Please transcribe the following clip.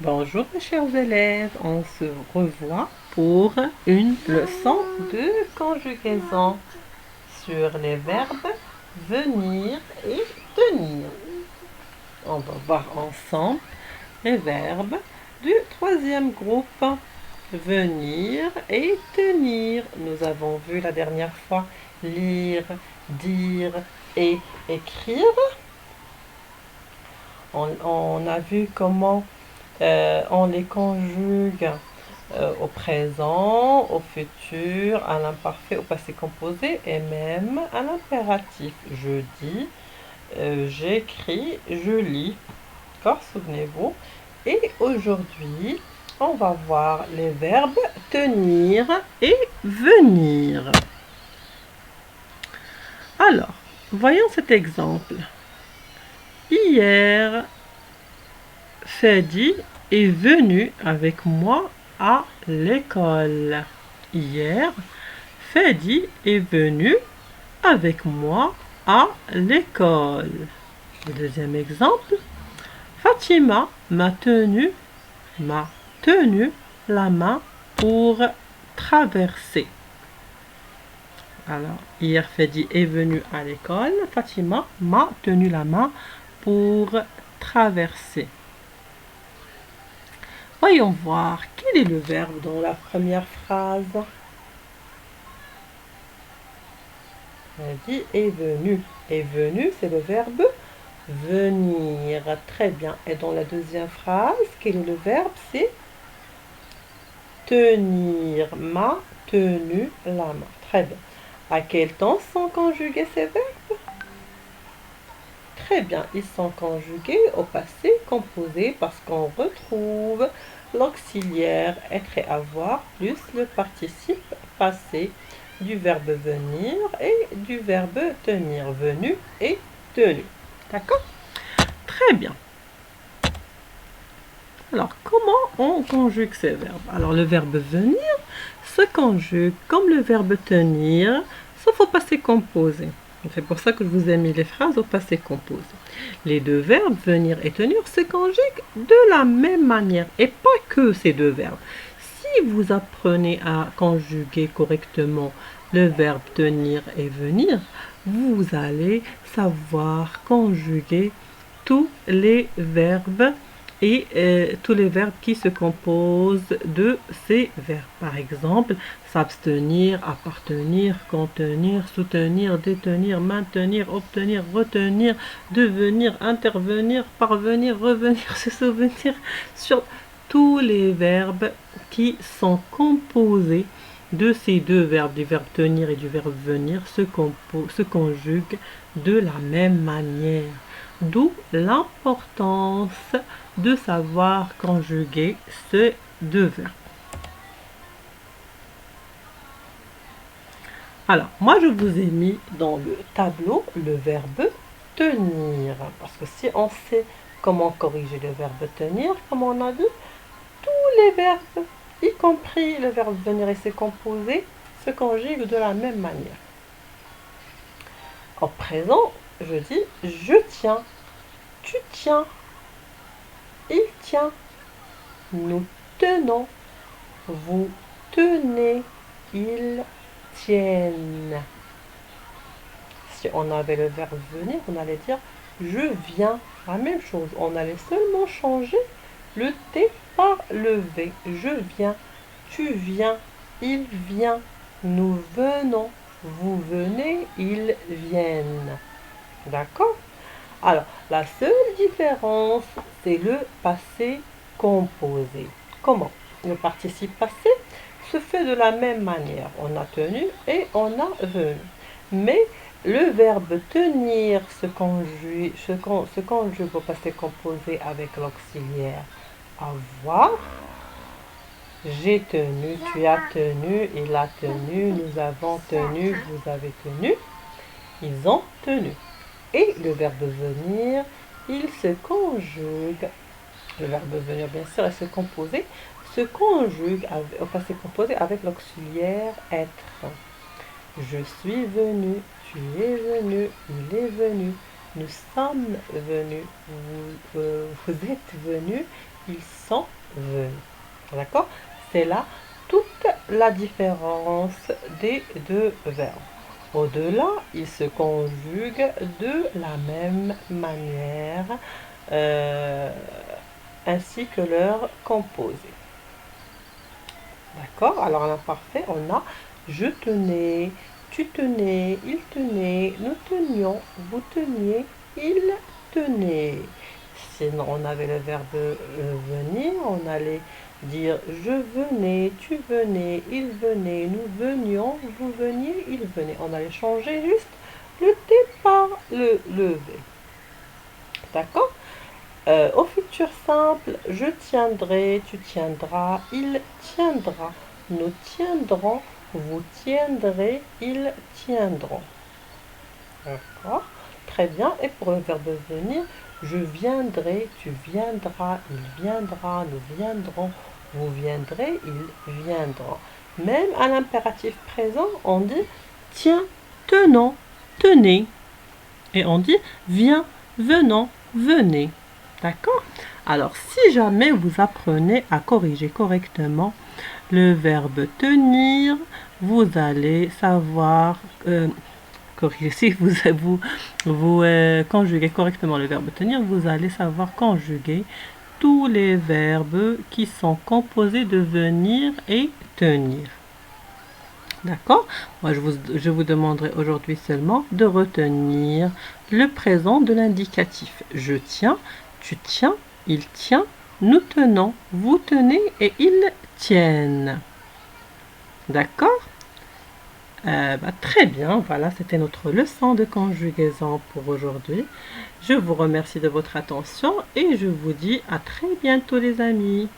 Bonjour mes chers élèves, on se revoit pour une leçon de conjugaison sur les verbes venir et tenir. On va voir ensemble les verbes du troisième groupe, venir et tenir. Nous avons vu la dernière fois lire, dire et écrire. On a vu comment on les conjugue au présent, au futur, à l'imparfait, au passé composé et même à l'impératif. Je dis, j'écris, je lis. D'accord, souvenez-vous. Et aujourd'hui, on va voir les verbes tenir et venir. Alors, voyons cet exemple. Hier, Fadi est venu avec moi à l'école. Hier, Fadi est venu avec moi à l'école. Le deuxième exemple. Fatima m'a tenu la main pour traverser. Alors, hier, Fadi est venu à l'école. Fatima m'a tenu la main pour traverser. Voyons voir, quel est le verbe dans la première phrase? On dit est venu. Est venu, c'est le verbe venir. Très bien. Et dans la deuxième phrase, quel est le verbe? C'est tenir. M'a tenu la main. Très bien. À quel temps sont conjugués ces verbes? Très bien, ils sont conjugués au passé composé parce qu'on retrouve l'auxiliaire être et avoir plus le participe passé du verbe venir et du verbe tenir. Venu et tenu. D'accord? Très bien. Alors, comment on conjugue ces verbes? Alors, le verbe venir se conjugue comme le verbe tenir, sauf au passé composé. C'est pour ça que je vous ai mis les phrases au passé composé. Les deux verbes, venir et tenir, se conjuguent de la même manière. Et pas que ces deux verbes. Si vous apprenez à conjuguer correctement le verbe tenir et venir, vous allez savoir conjuguer tous les verbes et tous les verbes qui se composent de ces verbes. Par exemple, s'abstenir, appartenir, contenir, soutenir, détenir, maintenir, obtenir, retenir, devenir, intervenir, parvenir, revenir, se souvenir, sur tous les verbes qui sont composés de ces deux verbes, du verbe tenir et du verbe venir, se conjuguent de la même manière. D'où l'importance de savoir conjuguer ces deux verbes. Alors, moi je vous ai mis dans le tableau le verbe tenir. Parce que si on sait comment corriger le verbe tenir, comme on a dit, tous les verbes, y compris le verbe venir et ses composés, se conjuguent de la même manière. En présent, je dis je tiens, tu tiens, il tient, nous tenons, vous tenez, ils tiennent. Si on avait le verbe venir, on allait dire je viens. La même chose, on allait seulement changer le T par le V. Je viens, tu viens, il vient, nous venons, vous venez, ils viennent. D'accord? Alors, la seule différence, c'est le passé composé. Comment? Le participe passé se fait de la même manière. On a tenu et on a venu. Mais le verbe tenir se conjugue au passé composé avec l'auxiliaire avoir. J'ai tenu, tu as tenu, il a tenu, nous avons tenu, vous avez tenu, ils ont tenu. Et le verbe venir, il se conjugue, le verbe venir bien sûr et se conjugue au passé composé avec l'auxiliaire être. Je suis venu, tu es venu, il est venu, nous sommes venus, vous êtes venus, ils sont venus. D'accord? C'est là toute la différence des deux verbes. Au-delà, ils se conjuguent de la même manière, ainsi que leur composé. D'accord? Alors, en imparfait, on a je tenais, tu tenais, il tenait, nous tenions, vous teniez, il tenait. Sinon, on avait le verbe venir, on allait dire je venais, tu venais, il venait, nous venions, vous veniez, il venait. On allait changer juste le T par le V. D'accord? Au futur simple, je tiendrai, tu tiendras, il tiendra, nous tiendrons, vous tiendrez, ils tiendront. D'accord? Très bien. Et pour le verbe venir, je viendrai, tu viendras, il viendra, nous viendrons, vous viendrez, ils viendront. Même à l'impératif présent, on dit tiens, tenons, tenez. Et on dit viens, venons, venez. D'accord? Alors, si jamais vous apprenez à corriger correctement le verbe tenir, vous allez savoir corriger. Si vous conjuguez correctement le verbe tenir, vous allez savoir conjuguer tous les verbes qui sont composés de venir et tenir. D'accord? Moi, je vous demanderai aujourd'hui seulement de retenir le présent de l'indicatif. Je tiens, tu tiens, il tient, nous tenons, vous tenez et ils tiennent. D'accord? Très bien, voilà, c'était notre leçon de conjugaison pour aujourd'hui. Je vous remercie de votre attention et je vous dis à très bientôt les amis.